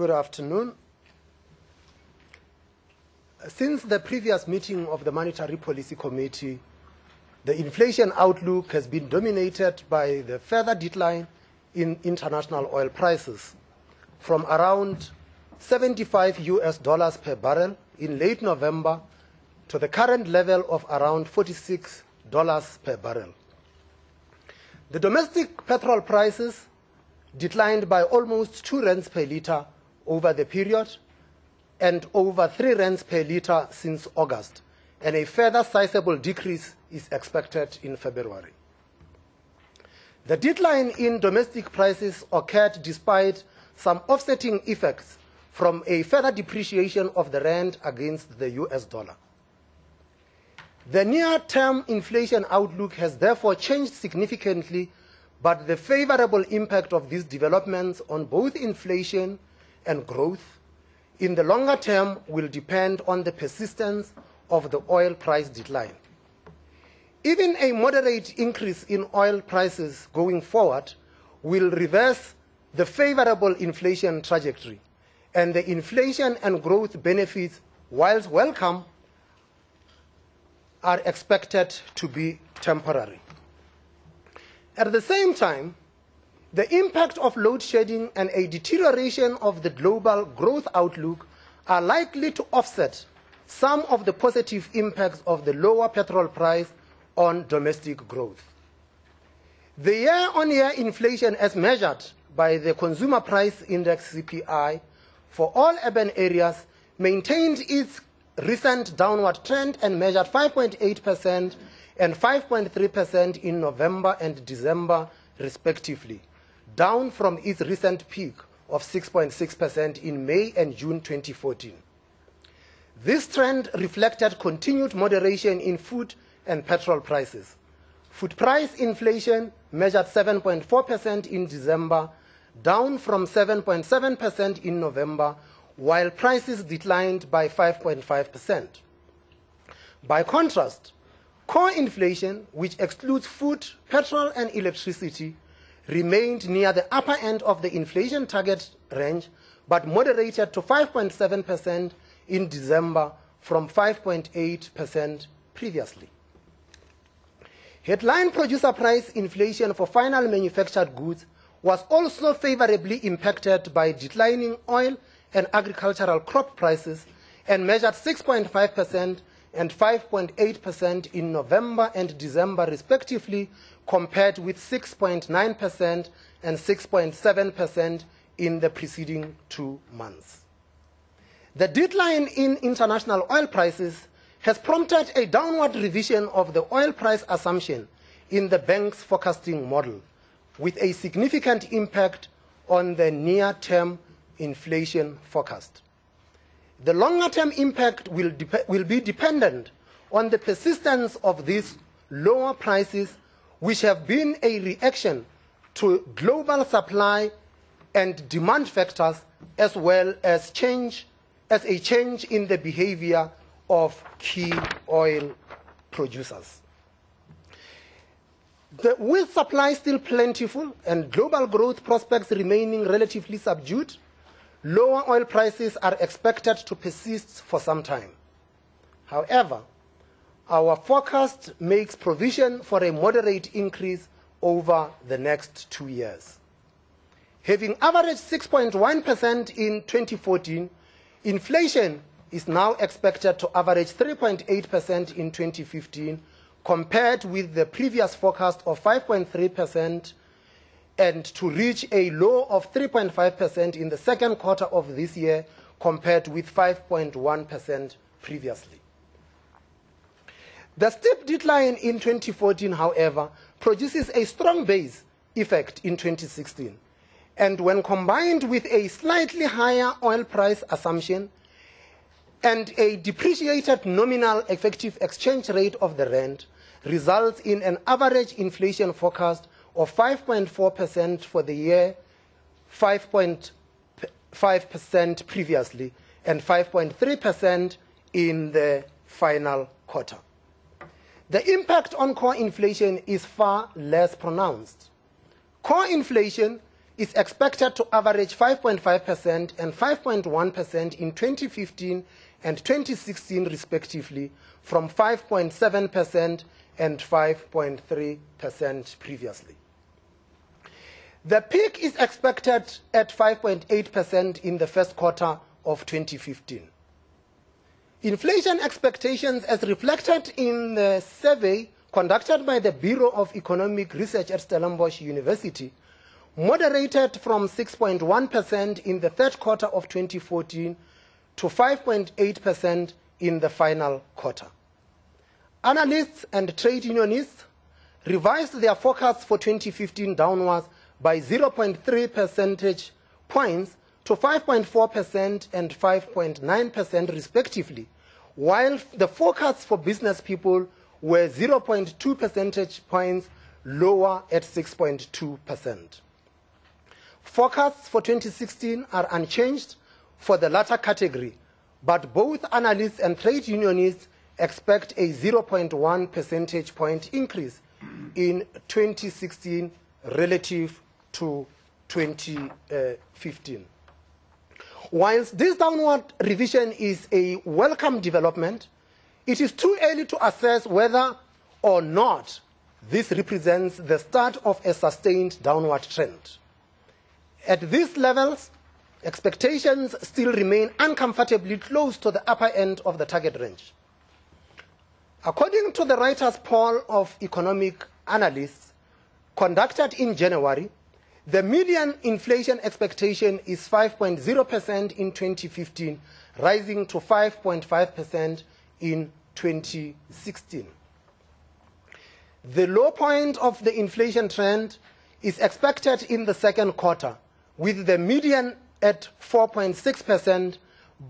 Good afternoon. Since the previous meeting of the Monetary Policy Committee, the inflation outlook has been dominated by the further decline in international oil prices from around $75 per barrel in late November to the current level of around $46 per barrel. The domestic petrol prices declined by almost 2 rands per litre over the period and over 3 rands per litre since August, and a further sizable decrease is expected in February. The decline in domestic prices occurred despite some offsetting effects from a further depreciation of the rand against the US dollar. The near-term inflation outlook has therefore changed significantly, but the favorable impact of these developments on both inflation and growth in the longer term will depend on the persistence of the oil price decline. Even a moderate increase in oil prices going forward will reverse the favorable inflation trajectory, and the inflation and growth benefits, whilst welcome, are expected to be temporary. At the same time, the impact of load shedding and a deterioration of the global growth outlook are likely to offset some of the positive impacts of the lower petrol price on domestic growth. The year-on-year inflation as measured by the Consumer Price Index CPI for all urban areas maintained its recent downward trend and measured 5.8% and 5.3% in November and December respectively, down from its recent peak of 6.6% in May and June 2014. This trend reflected continued moderation in food and petrol prices. Food price inflation measured 7.4% in December, down from 7.7% in November, while prices declined by 5.5%. By contrast, core inflation, which excludes food, petrol, and electricity, remained near the upper end of the inflation target range, but moderated to 5.7% in December from 5.8% previously. Headline producer price inflation for final manufactured goods was also favorably impacted by declining oil and agricultural crop prices and measured 6.5% and 5.8% in November and December respectively, compared with 6.9% and 6.7% in the preceding 2 months. The decline in international oil prices has prompted a downward revision of the oil price assumption in the bank's forecasting model, with a significant impact on the near-term inflation forecast. The longer-term impact will be dependent on the persistence of these lower prices, which have been a reaction to global supply and demand factors, as well as a change in the behavior of key oil producers. With supply still plentiful and global growth prospects remaining relatively subdued, lower oil prices are expected to persist for some time. However, our forecast makes provision for a moderate increase over the next 2 years. Having averaged 6.1% in 2014, inflation is now expected to average 3.8% in 2015, compared with the previous forecast of 5.3%, and to reach a low of 3.5% in the second quarter of this year, compared with 5.1% previously. The steep decline in 2014, however, produces a strong base effect in 2016, and when combined with a slightly higher oil price assumption and a depreciated nominal effective exchange rate of the rand, results in an average inflation forecast of 5.4% for the year, 5.5% previously, and 5.3% in the final quarter. The impact on core inflation is far less pronounced. Core inflation is expected to average 5.5% and 5.1% in 2015 and 2016 respectively, from 5.7% and 5.3% previously. The peak is expected at 5.8% in the first quarter of 2015. Inflation expectations, as reflected in the survey conducted by the Bureau of Economic Research at Stellenbosch University, moderated from 6.1% in the third quarter of 2014 to 5.8% in the final quarter. Analysts and trade unionists revised their forecasts for 2015 downwards by 0.3 percentage points to 5.4% and 5.9% respectively, while the forecasts for business people were 0.2 percentage points lower at 6.2%. Forecasts for 2016 are unchanged for the latter category, but both analysts and trade unionists expect a 0.1 percentage point increase in 2016 relative to 2015. Whilst this downward revision is a welcome development, it is too early to assess whether or not this represents the start of a sustained downward trend. At these levels, expectations still remain uncomfortably close to the upper end of the target range. According to the Reuters poll of economic analysts conducted in January, the median inflation expectation is 5.0% in 2015, rising to 5.5% in 2016. The low point of the inflation trend is expected in the second quarter, with the median at 4.6%,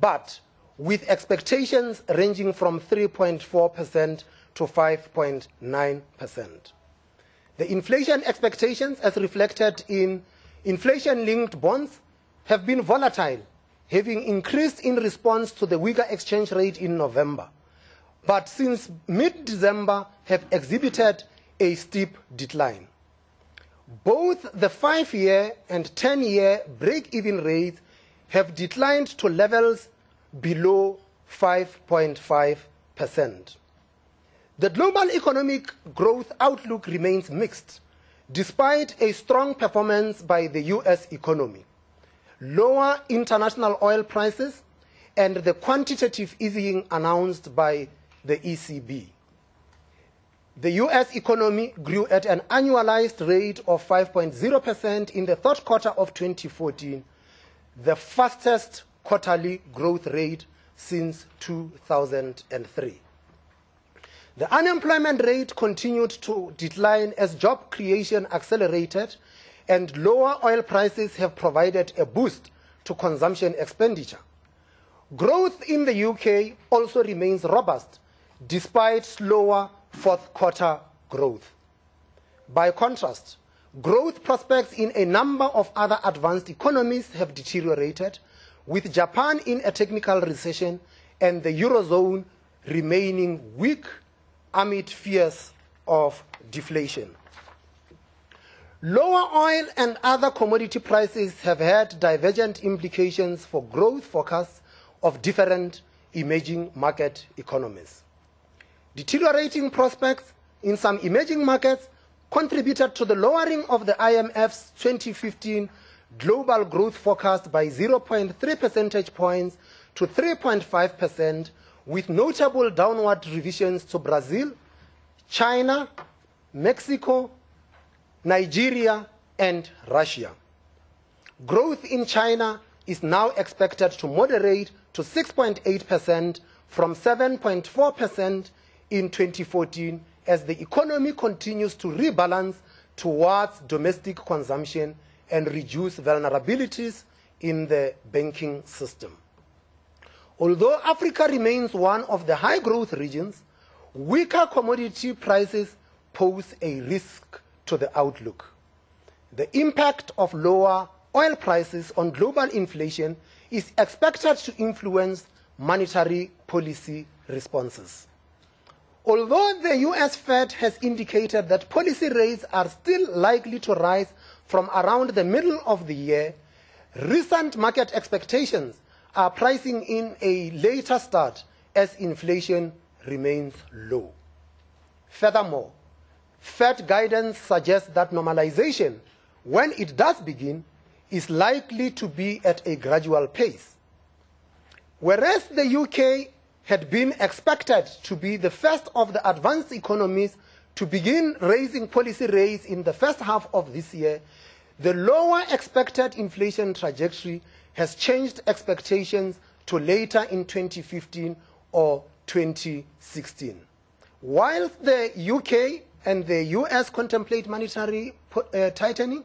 but with expectations ranging from 3.4% to 5.9%. The inflation expectations, as reflected in inflation-linked bonds, have been volatile, having increased in response to the weaker exchange rate in November, but since mid-December have exhibited a steep decline. Both the 5-year and 10-year break-even rates have declined to levels below 5.5%. The global economic growth outlook remains mixed, despite a strong performance by the US economy, lower international oil prices, and the quantitative easing announced by the ECB. The US economy grew at an annualized rate of 5.0% in the third quarter of 2014, the fastest quarterly growth rate since 2003. The unemployment rate continued to decline as job creation accelerated, and lower oil prices have provided a boost to consumption expenditure. Growth in the UK also remains robust, despite slower fourth quarter growth. By contrast, growth prospects in a number of other advanced economies have deteriorated, with Japan in a technical recession and the Eurozone remaining weak amid fears of deflation. Lower oil and other commodity prices have had divergent implications for growth forecasts of different emerging market economies. Deteriorating prospects in some emerging markets contributed to the lowering of the IMF's 2015 global growth forecast by 0.3 percentage points to 3.5%, with notable downward revisions to Brazil, China, Mexico, Nigeria, and Russia. Growth in China is now expected to moderate to 6.8% from 7.4% in 2014 as the economy continues to rebalance towards domestic consumption and reduce vulnerabilities in the banking system. Although Africa remains one of the high-growth regions, weaker commodity prices pose a risk to the outlook. The impact of lower oil prices on global inflation is expected to influence monetary policy responses. Although the US Fed has indicated that policy rates are still likely to rise from around the middle of the year, recent market expectations are pricing in a later start as inflation remains low. Furthermore, Fed guidance suggests that normalization, when it does begin, is likely to be at a gradual pace. Whereas the UK had been expected to be the first of the advanced economies to begin raising policy rates in the first half of this year, the lower expected inflation trajectory has changed expectations to later in 2015 or 2016. Whilst the UK and the US contemplate monetary tightening,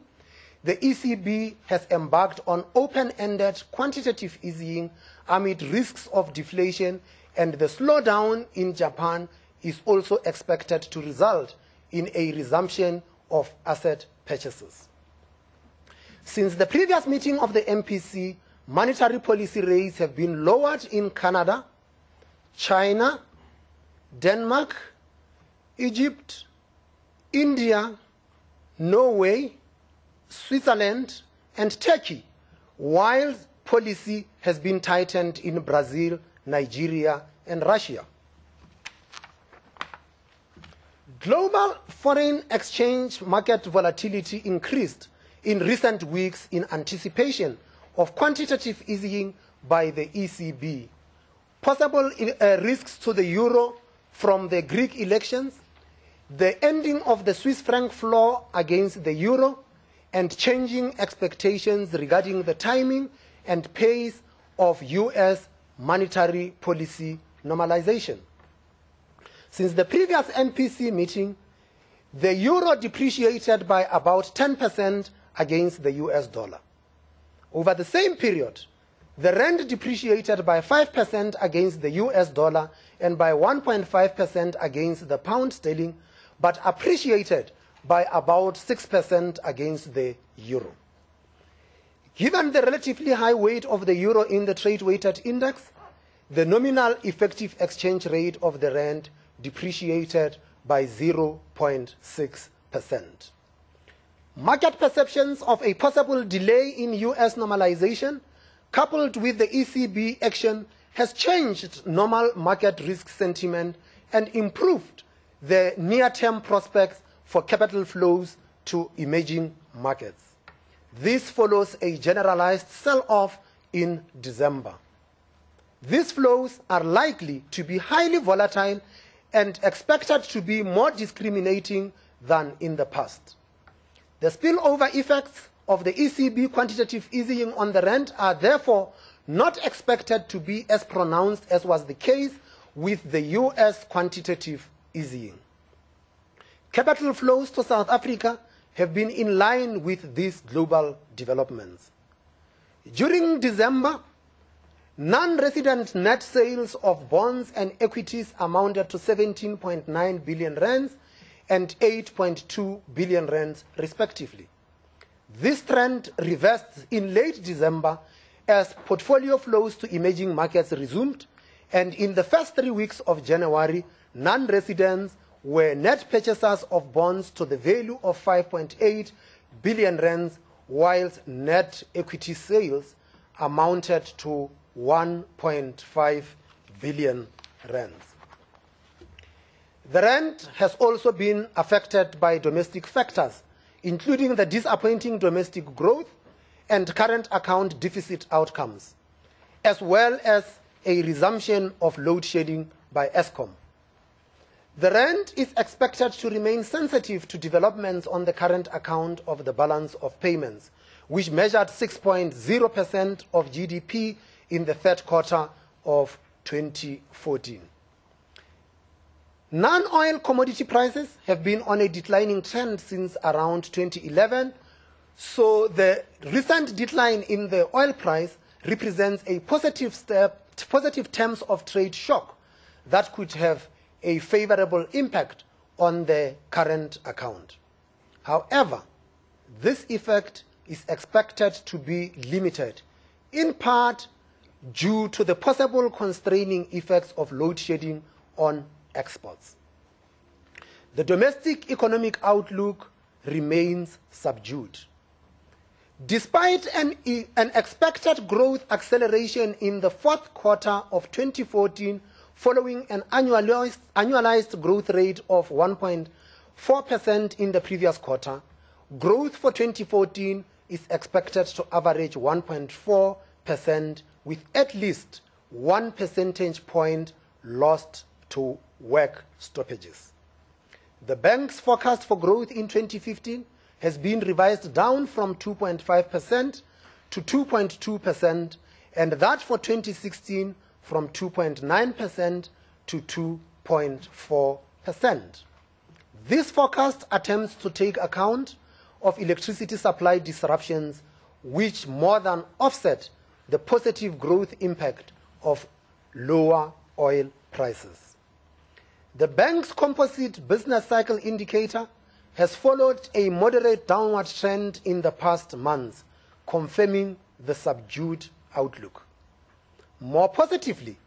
the ECB has embarked on open-ended quantitative easing amid risks of deflation, and the slowdown in Japan is also expected to result in a resumption of asset purchases. Since the previous meeting of the MPC, monetary policy rates have been lowered in Canada, China, Denmark, Egypt, India, Norway, Switzerland, and Turkey, while policy has been tightened in Brazil, Nigeria, and Russia. Global foreign exchange market volatility increased in recent weeks in anticipation of quantitative easing by the ECB, possible risks to the euro from the Greek elections, the ending of the Swiss franc floor against the euro, and changing expectations regarding the timing and pace of US monetary policy normalization. Since the previous MPC meeting, the euro depreciated by about 10% against the US dollar. Over the same period, the rand depreciated by 5% against the US dollar and by 1.5% against the pound sterling, but appreciated by about 6% against the euro. Given the relatively high weight of the euro in the trade-weighted index, the nominal effective exchange rate of the rand depreciated by 0.6%. Market perceptions of a possible delay in US normalization, coupled with the ECB action, has changed normal market risk sentiment and improved the near-term prospects for capital flows to emerging markets. This follows a generalized sell-off in December. These flows are likely to be highly volatile and expected to be more discriminating than in the past. The spillover effects of the ECB quantitative easing on the rand are therefore not expected to be as pronounced as was the case with the US quantitative easing. Capital flows to South Africa have been in line with these global developments. During December, non-resident net sales of bonds and equities amounted to 17.9 billion rands and 8.2 billion rands respectively. This trend reversed in late December as portfolio flows to emerging markets resumed, and in the first 3 weeks of January, non-residents were net purchasers of bonds to the value of 5.8 billion rands, whilst net equity sales amounted to 1.5 billion rands. The rand has also been affected by domestic factors, including the disappointing domestic growth and current account deficit outcomes, as well as a resumption of load shedding by Eskom. The rand is expected to remain sensitive to developments on the current account of the balance of payments, which measured 6.0% of GDP in the third quarter of 2014. Non-oil commodity prices have been on a declining trend since around 2011, so the recent decline in the oil price represents a positive terms of trade shock that could have a favorable impact on the current account. However, this effect is expected to be limited, in part due to the possible constraining effects of load shedding on exports. the domestic economic outlook remains subdued. Despite an expected growth acceleration in the fourth quarter of 2014, following an annualized growth rate of 1.4% in the previous quarter, growth for 2014 is expected to average 1.4%, with at least 1 percentage point lost to work stoppages. The bank's forecast for growth in 2015 has been revised down from 2.5% to 2.2%, and that for 2016 from 2.9% to 2.4%. This forecast attempts to take account of electricity supply disruptions, which more than offset the positive growth impact of lower oil prices. The bank's composite business cycle indicator has followed a moderate downward trend in the past months, confirming the subdued outlook. More positively,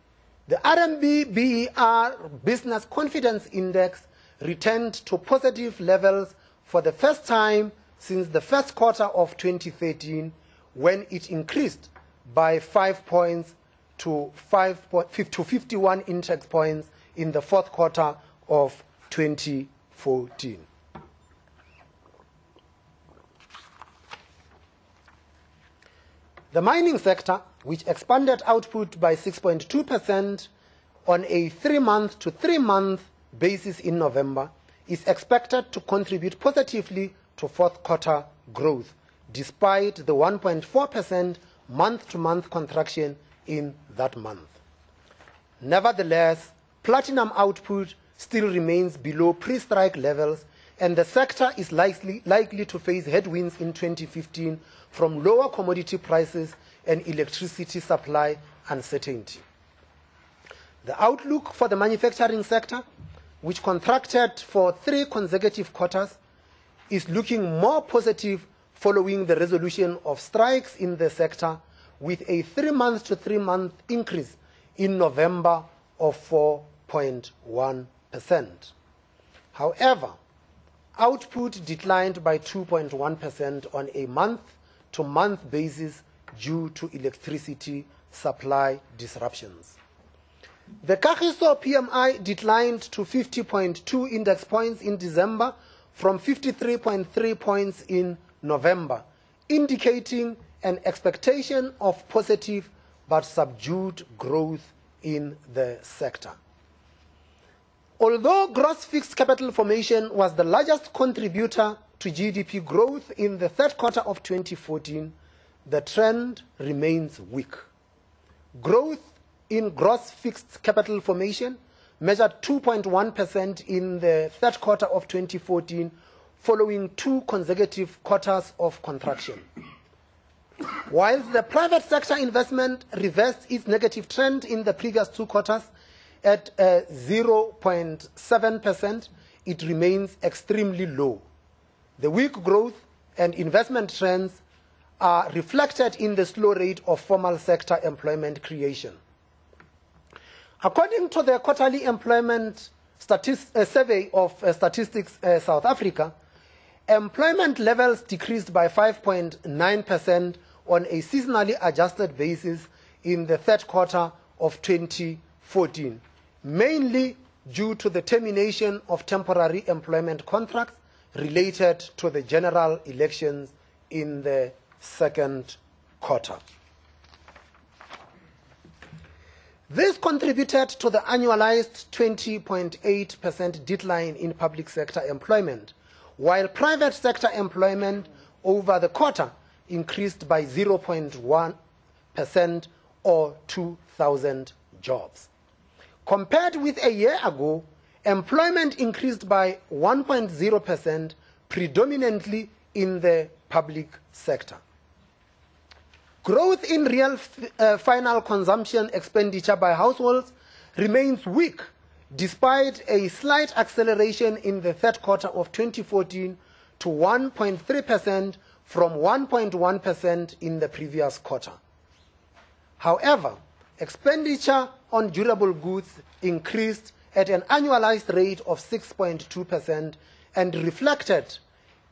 the RMB BER Business Confidence Index returned to positive levels for the first time since the first quarter of 2013, when it increased by 5 points to 51 index points in the fourth quarter of 2014. The mining sector, which expanded output by 6.2% on a 3-month to 3-month basis in November, is expected to contribute positively to fourth quarter growth, despite the 1.4% month-to-month contraction in that month. Nevertheless, platinum output still remains below pre-strike levels, and the sector is likely to face headwinds in 2015 from lower commodity prices and electricity supply uncertainty. The outlook for the manufacturing sector, which contracted for 3 consecutive quarters, is looking more positive following the resolution of strikes in the sector, with a 3-month to 3-month increase in November of 4.1%. However, output declined by 2.1% on a month-to-month basis due to electricity supply disruptions. The Kagiso PMI declined to 50.2 index points in December from 53.3 points in November, indicating an expectation of positive but subdued growth in the sector. Although gross fixed capital formation was the largest contributor to GDP growth in the third quarter of 2014, the trend remains weak. Growth in gross fixed capital formation measured 2.1% in the third quarter of 2014, following 2 consecutive quarters of contraction. Whilst the private sector investment reversed its negative trend in the previous 2 quarters at 0.7%, it remains extremely low. The weak growth and investment trends are reflected in the slow rate of formal sector employment creation. According to the quarterly employment survey of Statistics South Africa, employment levels decreased by 5.9% on a seasonally adjusted basis in the third quarter of 2014, mainly due to the termination of temporary employment contracts related to the general elections in the second quarter. This contributed to the annualized 20.8% decline in public sector employment, while private sector employment over the quarter increased by 0.1% or 2,000 jobs. Compared with a year ago, employment increased by 1.0%, predominantly in the public sector. Growth in real final consumption expenditure by households remains weak, despite a slight acceleration in the third quarter of 2014 to 1.3% from 1.1% in the previous quarter. However, expenditure on durable goods increased at an annualized rate of 6.2% and reflected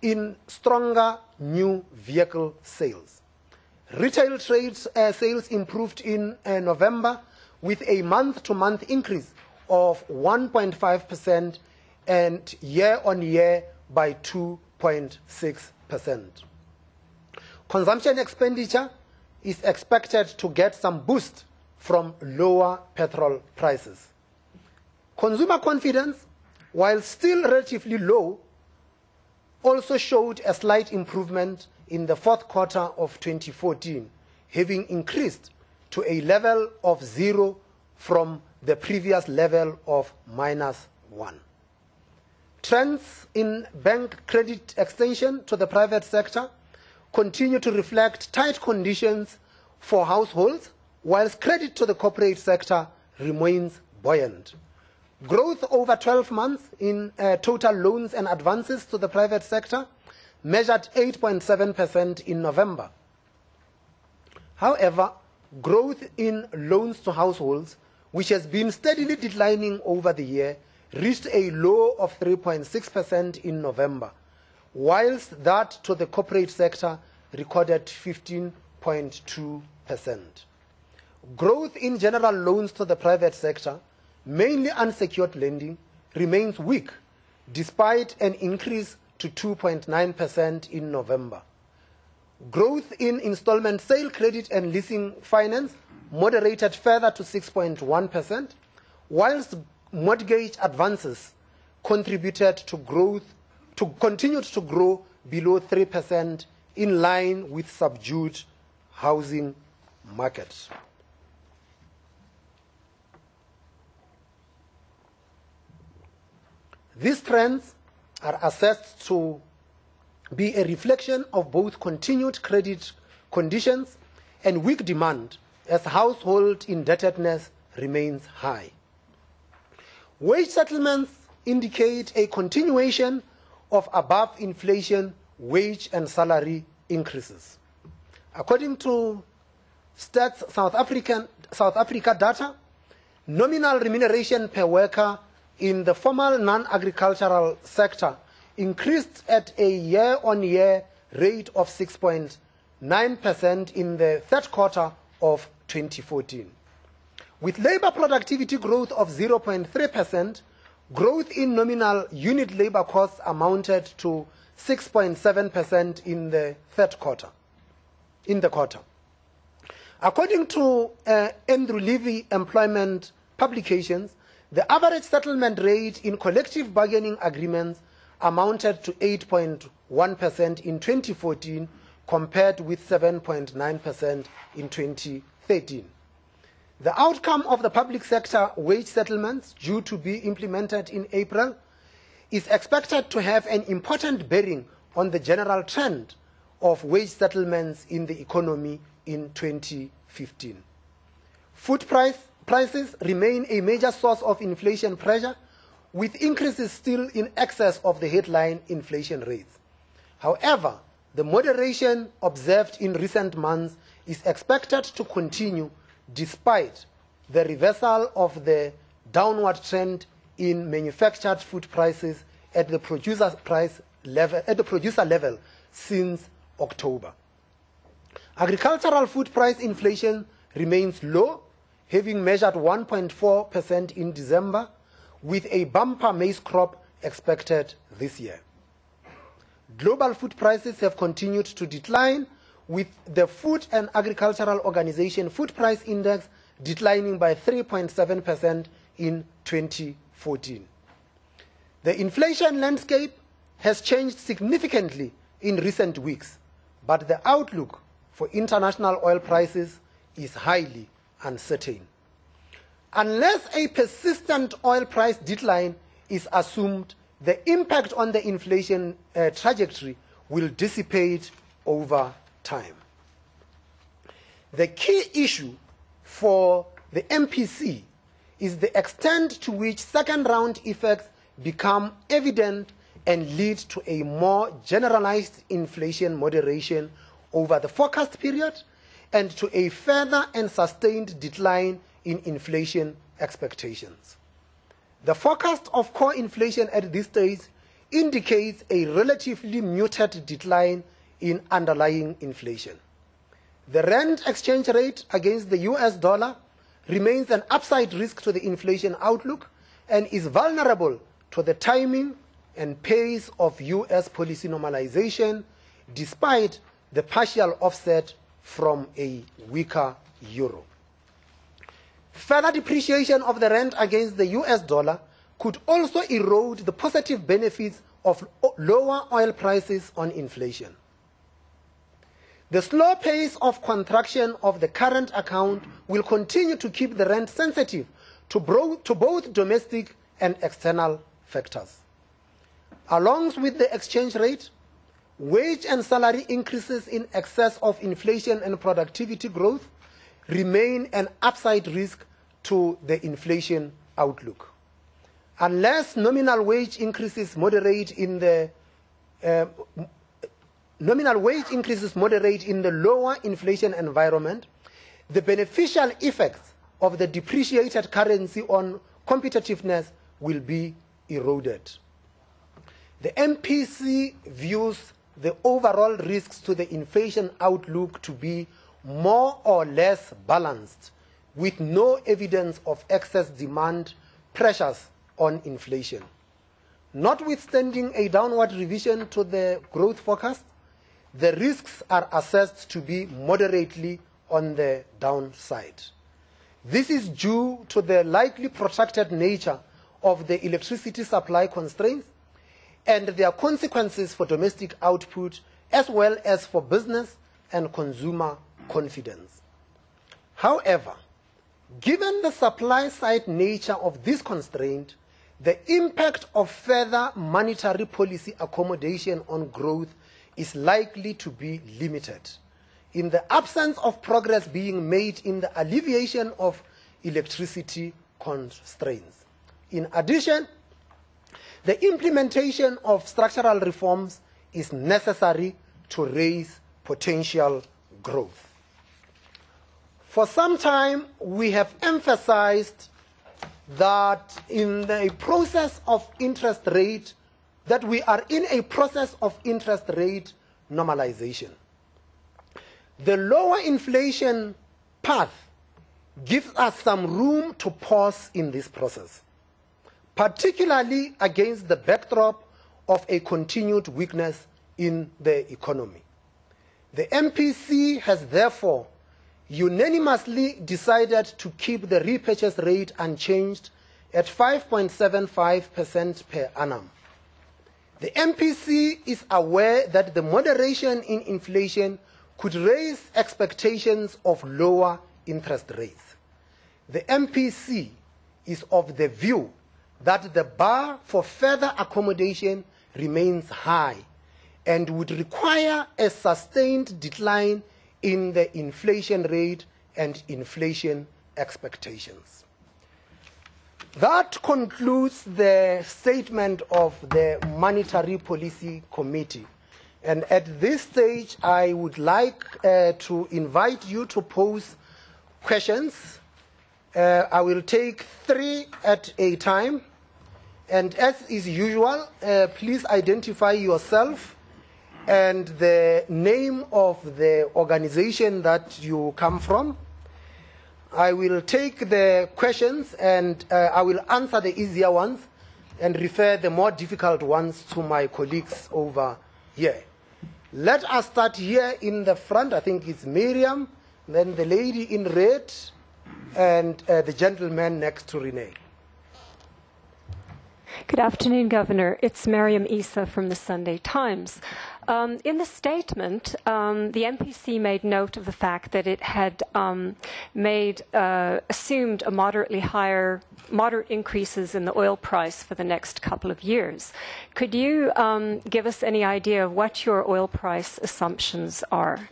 in stronger new vehicle sales. Retail trade sales improved in November with a month-to-month increase of 1.5% and year-on-year by 2.6%. Consumption expenditure is expected to get some boost from lower petrol prices. Consumer confidence, while still relatively low, also showed a slight improvement in the fourth quarter of 2014, having increased to a level of 0 from the previous level of -1. Trends in bank credit extension to the private sector continue to reflect tight conditions for households, whilst credit to the corporate sector remains buoyant. Growth over 12 months in total loans and advances to the private sector measured 8.7% in November. However, growth in loans to households, which has been steadily declining over the year, reached a low of 3.6% in November, whilst that to the corporate sector recorded 15.2%. Growth in general loans to the private sector, mainly unsecured lending, remains weak, despite an increase to 2.9% in November. Growth in installment sale credit and leasing finance moderated further to 6.1%, whilst mortgage advances continued to grow below 3% in line with subdued housing market. These trends are assessed to be a reflection of both continued credit conditions and weak demand as household indebtedness remains high. Wage settlements indicate a continuation of above-inflation wage and salary increases. According to Stats South Africa data, nominal remuneration per worker in the formal non-agricultural sector increased at a year-on-year rate of 6.9% in the third quarter of 2014. With labor productivity growth of 0.3%, growth in nominal unit labor costs amounted to 6.7% in the third quarter. According to Andrew Levy employment publications, the average settlement rate in collective bargaining agreements amounted to 8.1% in 2014 compared with 7.9% in 2013. The outcome of the public sector wage settlements, due to be implemented in April, is expected to have an important bearing on the general trend of wage settlements in the economy in 2015. Food prices remain a major source of inflation pressure, with increases still in excess of the headline inflation rates. However, the moderation observed in recent months is expected to continue despite the reversal of the downward trend in manufactured food prices at the producer level since October. Agricultural food price inflation remains low, having measured 1.4% in December, with a bumper maize crop expected this year. Global food prices have continued to decline, with the Food and Agricultural Organization Food Price Index declining by 3.7% in 2014. The inflation landscape has changed significantly in recent weeks, but the outlook for international oil prices is highly uncertain. Unless a persistent oil price decline is assumed, the impact on the inflation trajectory will dissipate over time. The key issue for the MPC is the extent to which second-round effects become evident and lead to a more generalized inflation moderation over the forecast period and to a further and sustained decline in inflation expectations. The forecast of core inflation at this stage indicates a relatively muted decline in underlying inflation. The rand exchange rate against the US dollar remains an upside risk to the inflation outlook and is vulnerable to the timing and pace of US policy normalization, despite the partial offset from a weaker euro. Further depreciation of the rand against the US dollar could also erode the positive benefits of lower oil prices on inflation. The slow pace of contraction of the current account will continue to keep the rand sensitive to both domestic and external factors. Along with the exchange rate, wage and salary increases in excess of inflation and productivity growth remain an upside risk to the inflation outlook. Unless nominal wage increases moderate in the lower inflation environment, the beneficial effects of the depreciated currency on competitiveness will be eroded. The MPC views the overall risks to the inflation outlook to be more or less balanced, with no evidence of excess demand pressures on inflation. Notwithstanding a downward revision to the growth forecast, the risks are assessed to be moderately on the downside. This is due to the likely protracted nature of the electricity supply constraints and their consequences for domestic output, as well as for business and consumer confidence. However, given the supply-side nature of this constraint, the impact of further monetary policy accommodation on growth is likely to be limited, in the absence of progress being made in the alleviation of electricity constraints. In addition, the implementation of structural reforms is necessary to raise potential growth. For some time, we have emphasized that we are in a process of interest rate normalization. The lower inflation path gives us some room to pause in this process, particularly against the backdrop of a continued weakness in the economy. The MPC has therefore unanimously decided to keep the repurchase rate unchanged at 5.75% per annum. The MPC is aware that the moderation in inflation could raise expectations of lower interest rates. The MPC is of the view that the bar for further accommodation remains high and would require a sustained decline in the inflation rate and inflation expectations. That concludes the statement of the Monetary Policy Committee. And at this stage, I would like to invite you to pose questions. I will take 3 at a time. And as is usual, please identify yourself and the name of the organization that you come from. I will take the questions and I will answer the easier ones and refer the more difficult ones to my colleagues over here. Let us start here in the front. I think it's Miriam, then the lady in red, and the gentleman next to Renee. Good afternoon, Governor. It's Mariam Issa from the Sunday Times. In the statement, the MPC made note of the fact that it had assumed a moderate increases in the oil price for the next couple of years. Could you give us any idea of what your oil price assumptions are?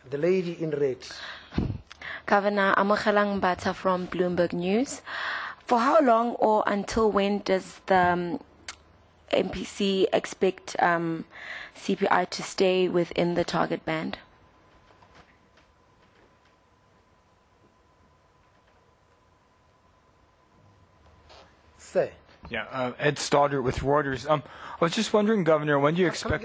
The lady in red. Governor, Amogelang Mbata from Bloomberg News. For how long or until when does the MPC expect CPI to stay within the target band? Sir. Yeah, Ed Stoddard with Reuters. I was just wondering, Governor, when do you expect...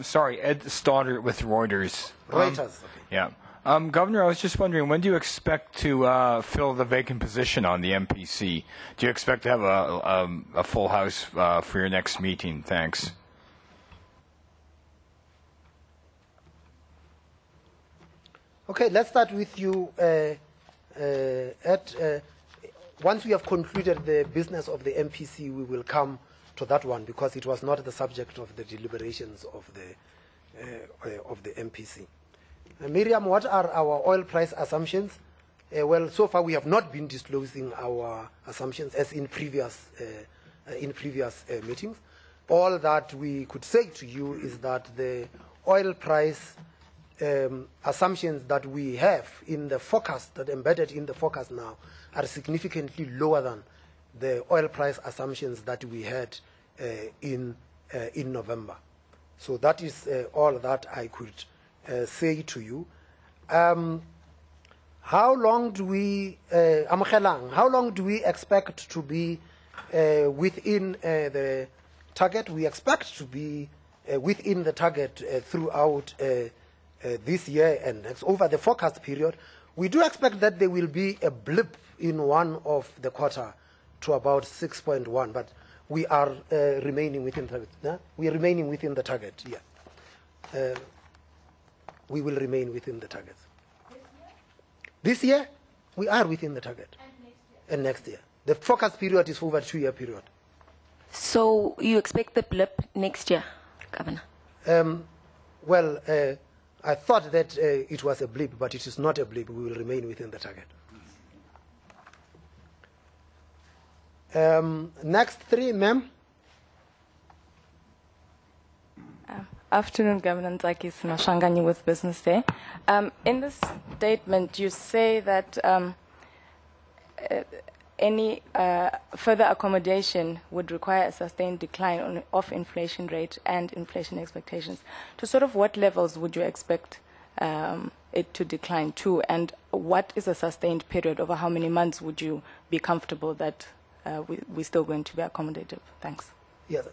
sorry, Ed Stoddard with Reuters. Reuters. Yeah. Governor, I was just wondering, when do you expect to fill the vacant position on the MPC? Do you expect to have a full house for your next meeting? Thanks. Okay, let's start with you, Ed. Once we have concluded the business of the MPC, we will come to that one because it was not the subject of the deliberations of the MPC. Miriam, what are our oil price assumptions? Well, so far we have not been disclosing our assumptions as in previous meetings. All that we could say to you is that the oil price assumptions that we have in the forecast, that embedded in the forecast now, are significantly lower than the oil price assumptions that we had in November. So that is all that I could say to you. How long do we, how long do we expect to be within the target? We expect to be within the target throughout this year and next. Over the forecast period, we do expect that there will be a blip in one of the quarter to about 6.1, but we are remaining within the target. Yeah? We are remaining within the target, yeah. We will remain within the target. This year, we are within the target. And next year. The forecast period is over a 2-year period. So you expect the blip next year, Governor? Well, I thought that it was a blip, but it is not a blip. We will remain within the target. Next three, ma'am. Afternoon, Governor Ntakis Mashanganyi with Business Day. In this statement, you say that any further accommodation would require a sustained decline of inflation rate and inflation expectations. To sort of what levels would you expect it to decline to, and what is a sustained period? Over how many months would you be comfortable that we're still going to be accommodative? Thanks. Yes.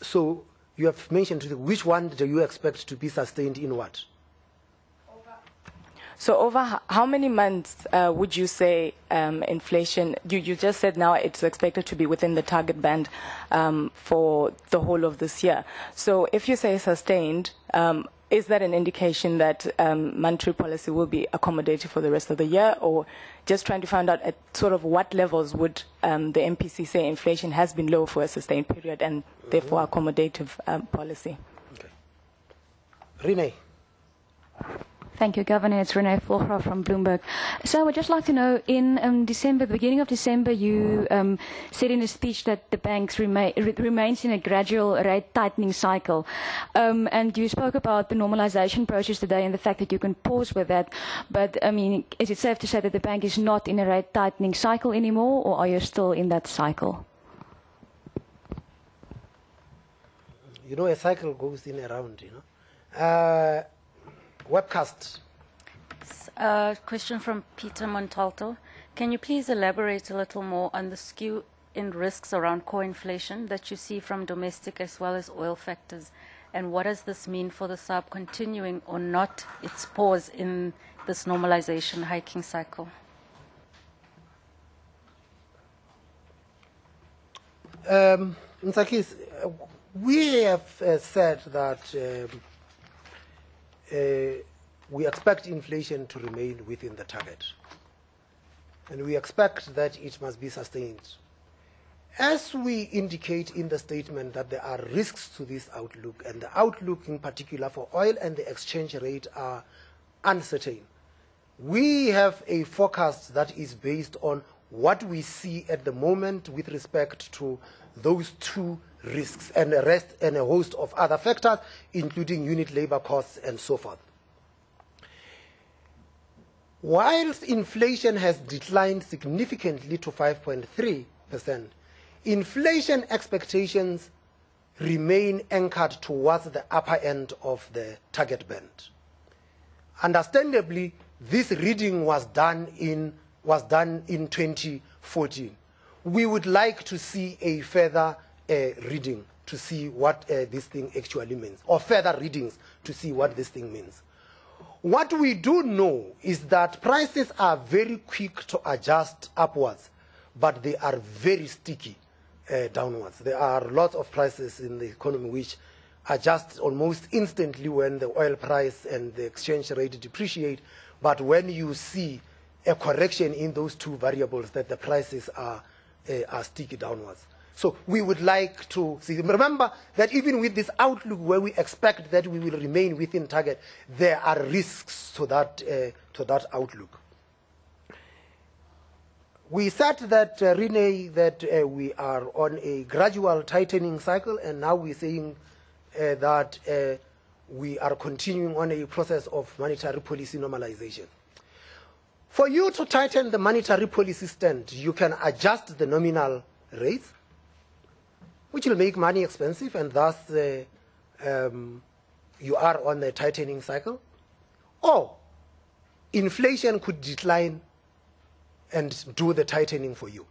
So you have mentioned which one do you expect to be sustained in what? So over how many months would you say inflation, you just said now it's expected to be within the target band for the whole of this year. So if you say sustained, is that an indication that monetary policy will be accommodative for the rest of the year, or just trying to find out at sort of what levels would the MPC say inflation has been low for a sustained period and therefore accommodative policy? Okay. Renee. Thank you, Governor. It's Renee Volgra from Bloomberg. So I would just like to know, in December, the beginning of December, you said in a speech that the banks remains in a gradual rate tightening cycle. And you spoke about the normalization process today and the fact that you can pause with that. But, I mean, is it safe to say that the bank is not in a rate tightening cycle anymore, or are you still in that cycle? You know, a cycle goes in around, you know. Webcast. Question from Peter Montalto. Can you please elaborate a little more on the skew in risks around core inflation that you see from domestic as well as oil factors? And what does this mean for the SARB continuing or not its pause in this normalization hiking cycle? Ntakis, we have said that we expect inflation to remain within the target. And we expect that it must be sustained. As we indicate in the statement that there are risks to this outlook, and the outlook in particular for oil and the exchange rate are uncertain, we have a forecast that is based on what we see at the moment with respect to those two risks and the rest and a host of other factors, including unit labor costs and so forth. Whilst inflation has declined significantly to 5.3%, inflation expectations remain anchored towards the upper end of the target band. Understandably, this reading was done in 2014. we would like to see a further reading to see what this thing actually means, or further readings to see what this thing means. What we do know is that prices are very quick to adjust upwards, but they are very sticky downwards. There are lots of prices in the economy which adjust almost instantly when the oil price and the exchange rate depreciate, but when you see a correction in those two variables, that the prices are sticky downwards. So we would like to see, remember that even with this outlook where we expect that we will remain within target, there are risks to that outlook. We said that, Rene, that we are on a gradual tightening cycle, and now we're saying that we are continuing on a process of monetary policy normalization. For you to tighten the monetary policy stand, you can adjust the nominal rates, which will make money expensive, and thus you are on the tightening cycle. Or inflation could decline and do the tightening for you.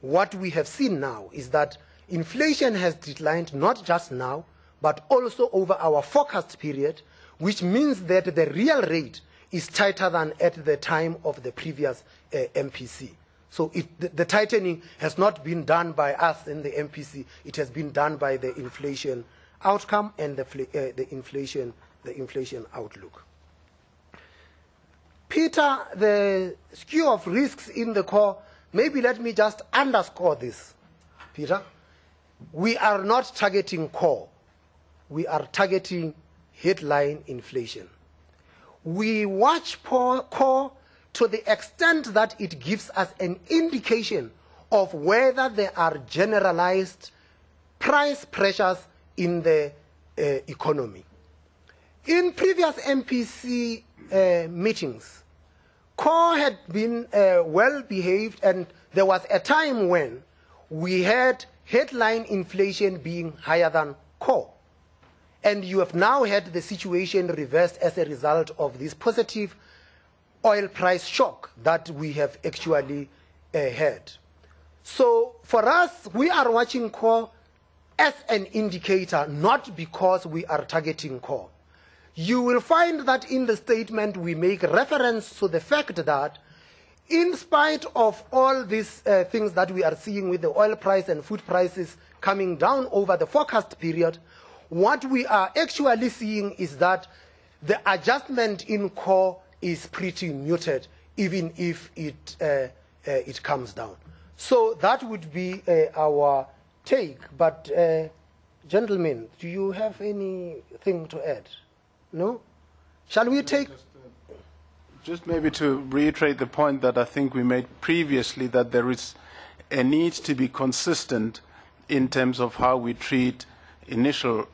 What we have seen now is that inflation has declined not just now, but also over our forecast period, which means that the real rate is tighter than at the time of the previous MPC. So the tightening has not been done by us in the MPC. It has been done by the inflation outcome and the inflation outlook. Peter, the skew of risks in the core, maybe let me just underscore this, Peter. We are not targeting core. We are targeting headline inflation. We watch core to the extent that it gives us an indication of whether there are generalized price pressures in the economy. In previous MPC meetings, core had been well behaved, and there was a time when we had headline inflation being higher than core. And you have now had the situation reversed as a result of this positive oil price shock that we have actually had. So for us, we are watching core as an indicator, not because we are targeting core. You will find that in the statement we make reference to the fact that in spite of all these things that we are seeing with the oil price and food prices coming down over the forecast period, what we are actually seeing is that the adjustment in core is pretty muted, even if it comes down. So that would be our take. But gentlemen, do you have anything to add? No? Shall we take... Just maybe to reiterate the point that I think we made previously, that there is a need to be consistent in terms of how we treat initial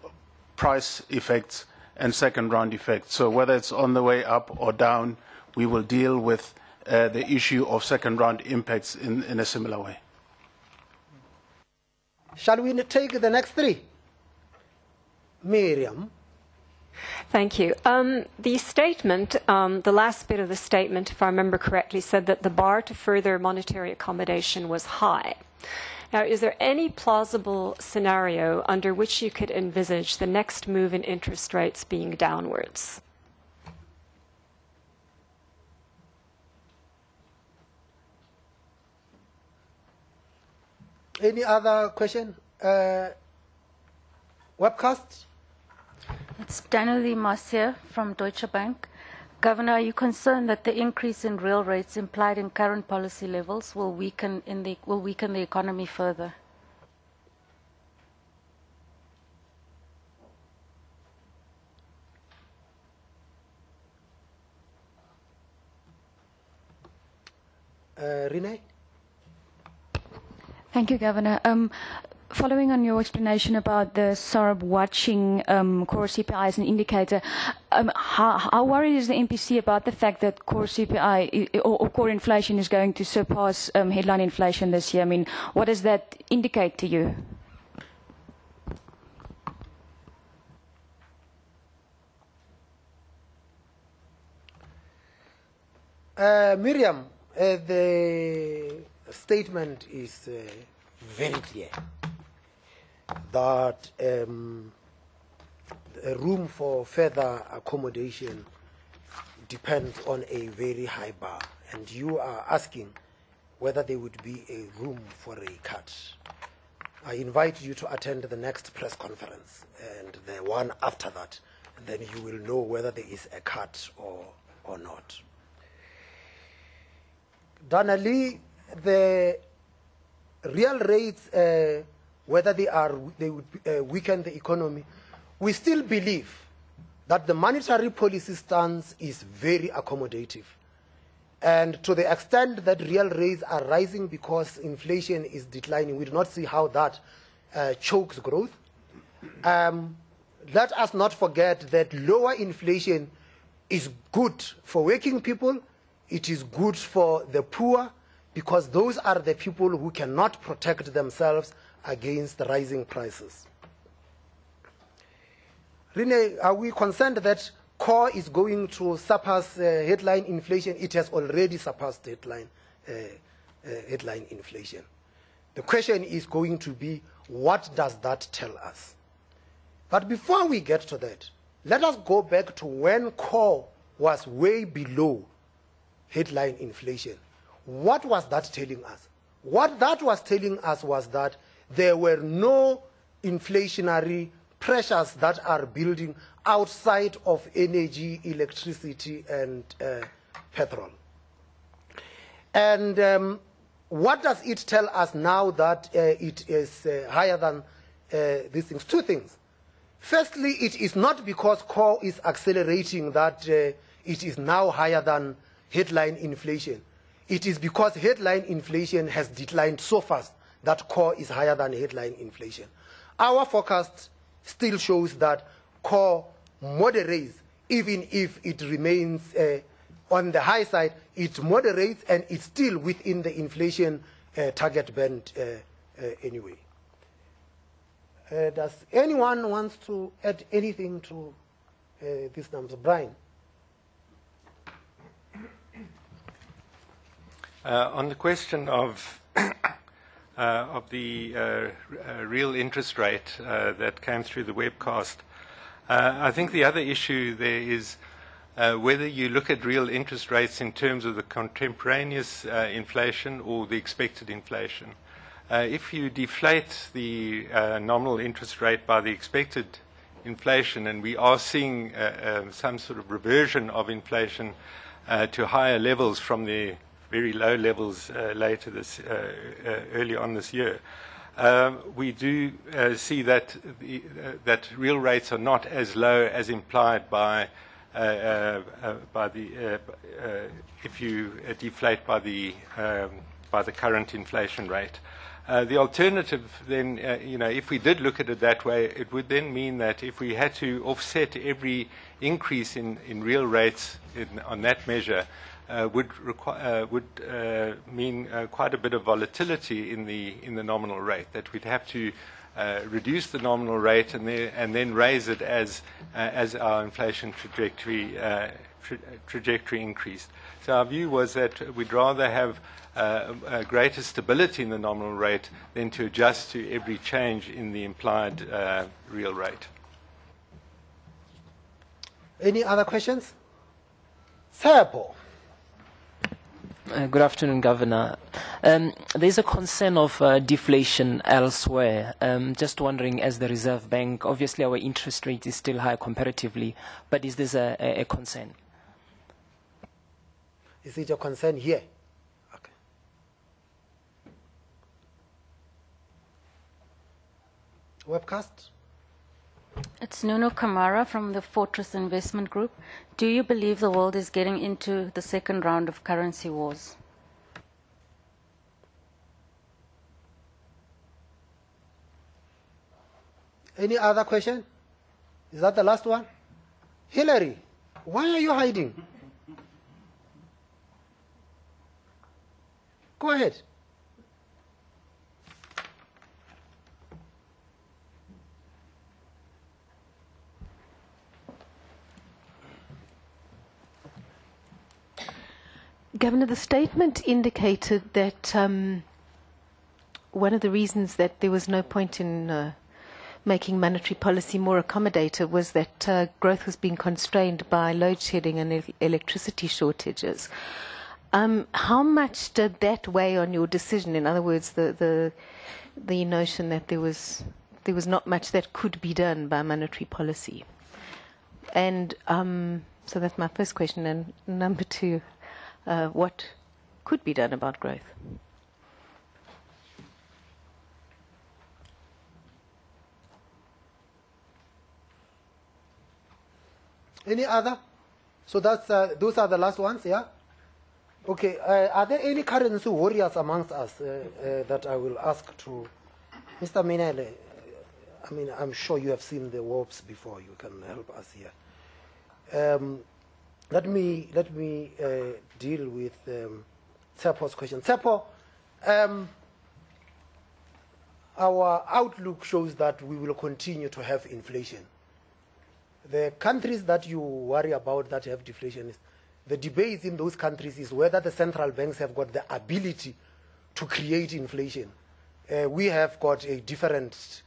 price effects and second round effects. So whether it's on the way up or down, we will deal with the issue of second round impacts in a similar way. Shall we take the next three? Miriam. Thank you. The statement, the last bit of the statement, if I remember correctly, said that the bar to further monetary accommodation was high. Now, is there any plausible scenario under which you could envisage the next move in interest rates being downwards? Any other question? Webcast? It's Daniel Marcia from Deutsche Bank. Governor, are you concerned that the increase in real rates implied in current policy levels will weaken the economy further? Renee? Thank you, Governor. Following on your explanation about the SARB watching core CPI as an indicator, how worried is the MPC about the fact that core CPI or core inflation is going to surpass headline inflation this year? I mean, what does that indicate to you? Miriam, the statement is very clear that a room for further accommodation depends on a very high bar, and you are asking whether there would be a room for a cut. I invite you to attend the next press conference and the one after that, and then you will know whether there is a cut or not. Dana Lee, the real rates, whether they would weaken the economy, we still believe that the monetary policy stance is very accommodative. And to the extent that real rates are rising because inflation is declining, we do not see how that chokes growth. Let us not forget that lower inflation is good for working people, it is good for the poor, because those are the people who cannot protect themselves against the rising prices. Rene, are we concerned that core is going to surpass headline inflation? It has already surpassed headline inflation. The question is going to be, what does that tell us? But before we get to that, let us go back to when core was way below headline inflation. What was that telling us? What that was telling us was that there were no inflationary pressures that are building outside of energy, electricity, and petrol. And what does it tell us now that it is higher than these things? Two things. Firstly, it is not because core is accelerating that it is now higher than headline inflation. It is because headline inflation has declined so fast that core is higher than headline inflation. Our forecast still shows that core moderates, even if it remains on the high side, it moderates and it's still within the inflation target band anyway. Does anyone want to add anything to these numbers? Brian? On the question of the real interest rate that came through the webcast, I think the other issue there is whether you look at real interest rates in terms of the contemporaneous inflation or the expected inflation. If you deflate the nominal interest rate by the expected inflation, and we are seeing some sort of reversion of inflation to higher levels from the very low levels early on this year, we do see that that real rates are not as low as implied by if you deflate by the current inflation rate. The alternative then, if we did look at it that way, it would then mean that if we had to offset every increase in real rates on that measure, would mean quite a bit of volatility in the nominal rate. That we'd have to reduce the nominal rate and then raise it as our inflation trajectory increased. So our view was that we'd rather have a greater stability in the nominal rate than to adjust to every change in the implied real rate. Any other questions? Sapo. Good afternoon, Governor. There's a concern of deflation elsewhere. Just wondering, as the Reserve Bank, obviously our interest rate is still high comparatively, but is this a concern? Is it a concern here? Okay. Webcast? It's Nuno Kamara from the Fortress Investment Group. Do you believe the world is getting into the second round of currency wars? Any other question? Is that the last one? Hillary, why are you hiding? Go ahead. Governor, the statement indicated that one of the reasons that there was no point in making monetary policy more accommodative was that growth was being constrained by load shedding and electricity shortages. How much did that weigh on your decision? In other words, the notion that there was not much that could be done by monetary policy. And so that's my first question. And number two, what could be done about growth? Any other? So that's those are the last ones, yeah? Okay, are there any currency warriors amongst us that I will ask to Mr. Minele? I mean, I'm sure you have seen the warps before. You can help us here. Let me deal with Tsepo's question. Tsepo, our outlook shows that we will continue to have inflation. The countries that you worry about that have deflation, the debate in those countries is whether the central banks have got the ability to create inflation. We have got a different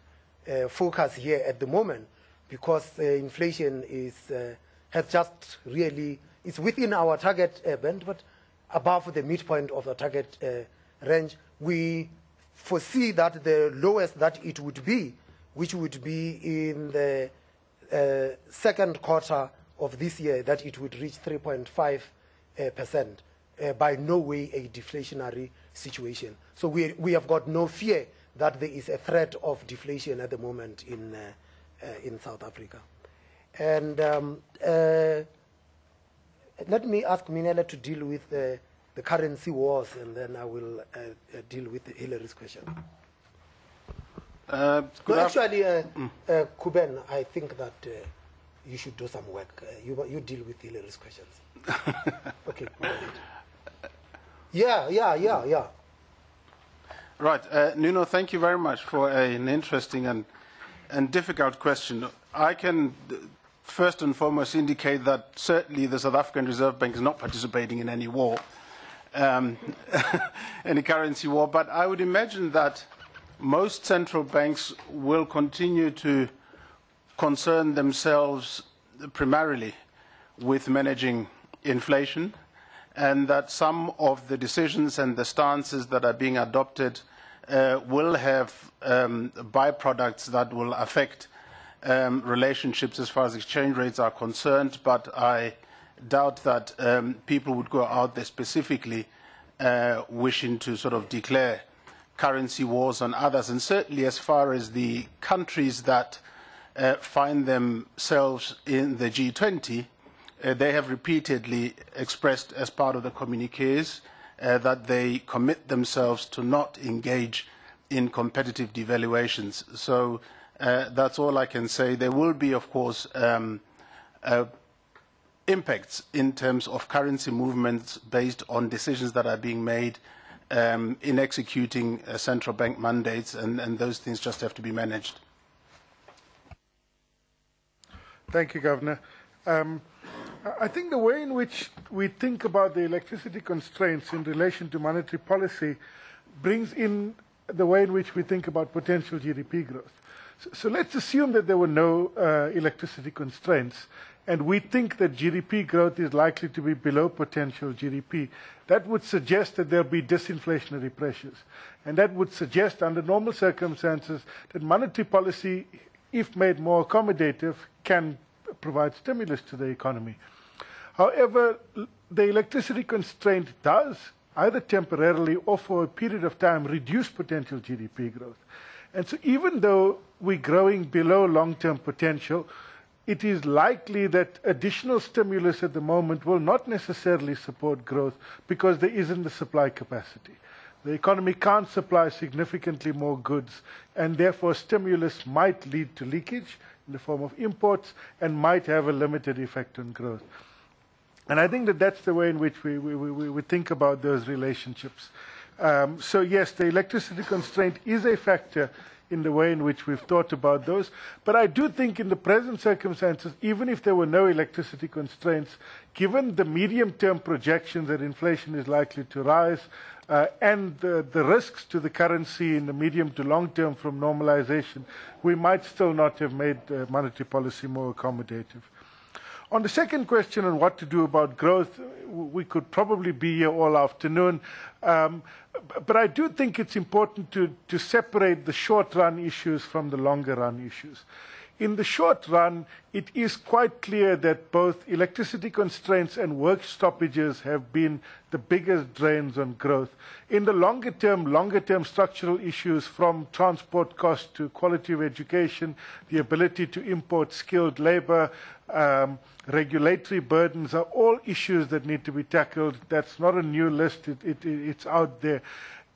focus here at the moment because inflation has just really, it's within our target band, but above the midpoint of the target range. We foresee that the lowest that it would be, which would be in the second quarter of this year, that it would reach 3.5%. By no way a deflationary situation. So we have got no fear that there is a threat of deflation at the moment in South Africa. And let me ask Minele to deal with the currency wars, and then I will deal with Hillary's question. Actually, Kuben, I think that you should do some work. You deal with Hillary's questions. Okay. Yeah. Right. Nuno, thank you very much for an interesting and difficult question. I can first and foremost indicate that certainly the South African Reserve Bank is not participating in any war, any currency war, but I would imagine that most central banks will continue to concern themselves primarily with managing inflation, and that some of the decisions and the stances that are being adopted will have byproducts that will affect relationships as far as exchange rates are concerned, but I doubt that people would go out there specifically wishing to sort of declare currency wars on others. And certainly as far as the countries that find themselves in the G20, they have repeatedly expressed as part of the communiques that they commit themselves to not engage in competitive devaluations. So that's all I can say. There will be, of course, impacts in terms of currency movements based on decisions that are being made in executing central bank mandates, and those things just have to be managed. Thank you, Governor. I think the way in which we think about the electricity constraints in relation to monetary policy brings in the way in which we think about potential GDP growth. So let's assume that there were no electricity constraints, and we think that GDP growth is likely to be below potential GDP. That would suggest that there'll be disinflationary pressures. And that would suggest, under normal circumstances, that monetary policy, if made more accommodative, can provide stimulus to the economy. However, the electricity constraint does, either temporarily or for a period of time, reduce potential GDP growth. And so even though we're growing below long-term potential, it is likely that additional stimulus at the moment will not necessarily support growth because there isn't the supply capacity. The economy can't supply significantly more goods, and therefore stimulus might lead to leakage in the form of imports and might have a limited effect on growth. And I think that that's the way in which we think about those relationships. So yes, the electricity constraint is a factor in the way in which we've thought about those. But I do think in the present circumstances, even if there were no electricity constraints, given the medium-term projections that inflation is likely to rise, and the risks to the currency in the medium to long term from normalization, we might still not have made monetary policy more accommodative. On the second question on what to do about growth, we could probably be here all afternoon. But I do think it's important to separate the short-run issues from the longer-run issues. In the short run, it is quite clear that both electricity constraints and work stoppages have been the biggest drains on growth. In the longer term structural issues, from transport costs to quality of education, the ability to import skilled labor, regulatory burdens, are all issues that need to be tackled. That's not a new list, it's out there.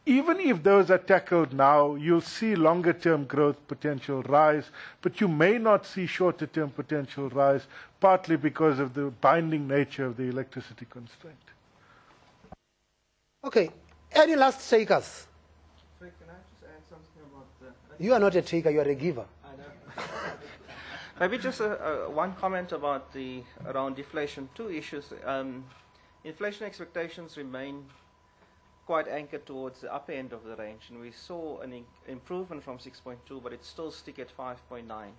Even if those are tackled now, you'll see longer-term growth potential rise, but you may not see shorter-term potential rise, partly because of the binding nature of the electricity constraint. Okay, any last takers? Sorry, can I just add something about the... You are not a taker, you are a giver. I know. Maybe just one comment about around deflation. Two issues. Inflation expectations remain quite anchored towards the upper end of the range, and we saw an improvement from 6.2, but it's still stick at 5.9.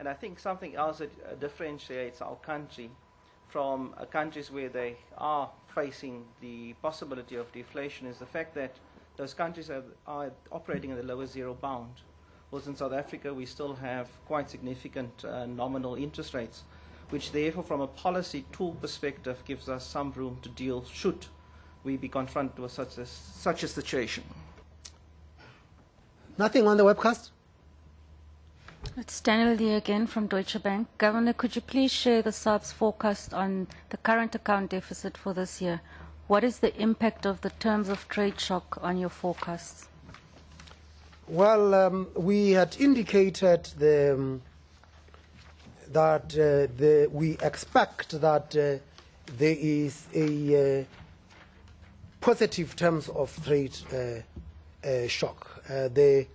And I think something else that differentiates our country from countries where they are facing the possibility of deflation is the fact that those countries are operating at the lower zero bound. Whereas in South Africa, we still have quite significant nominal interest rates, which therefore, from a policy tool perspective, gives us some room to deal should we be confronted with such a situation. Nothing on the webcast? It's Daniel Lee again from Deutsche Bank. Governor, could you please share the SARB's forecast on the current account deficit for this year? What is the impact of the terms of trade shock on your forecasts? Well, we had indicated that we expect that there is a positive terms of trade shock. The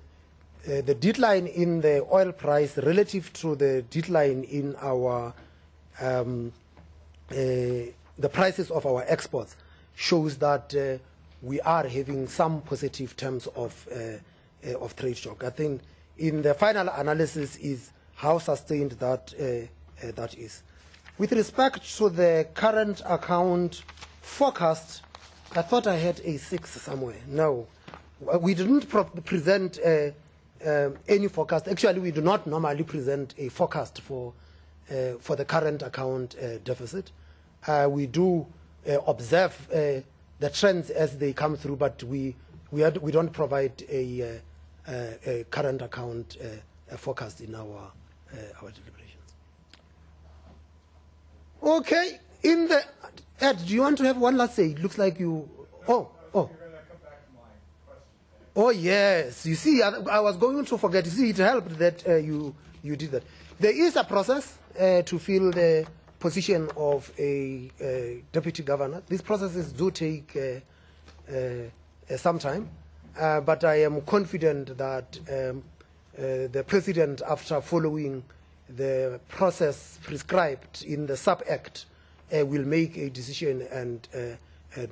decline in the oil price relative to the decline in our the prices of our exports shows that we are having some positive terms of trade shock. I think in the final analysis is how sustained that that is. With respect to the current account forecast, I thought I had a 6 somewhere. No, we didn't present any forecast. Actually, we do not normally present a forecast for the current account deficit. We do observe the trends as they come through, but we don't provide a current account forecast in our deliberations. Okay, Ed, do you want to have one last say? It looks like you. Oh. Oh yes, you see, I was going to forget. You see, it helped that you did that. There is a process to fill the position of a deputy governor. These processes do take some time, but I am confident that the president, after following the process prescribed in the sub-act, will make a decision, and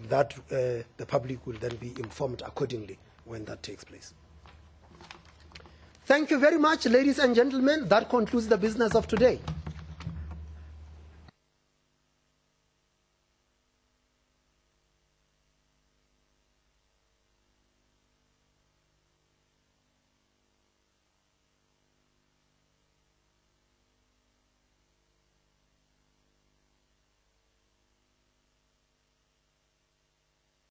that the public will then be informed accordingly when that takes place. Thank you very much, ladies and gentlemen. That concludes the business of today.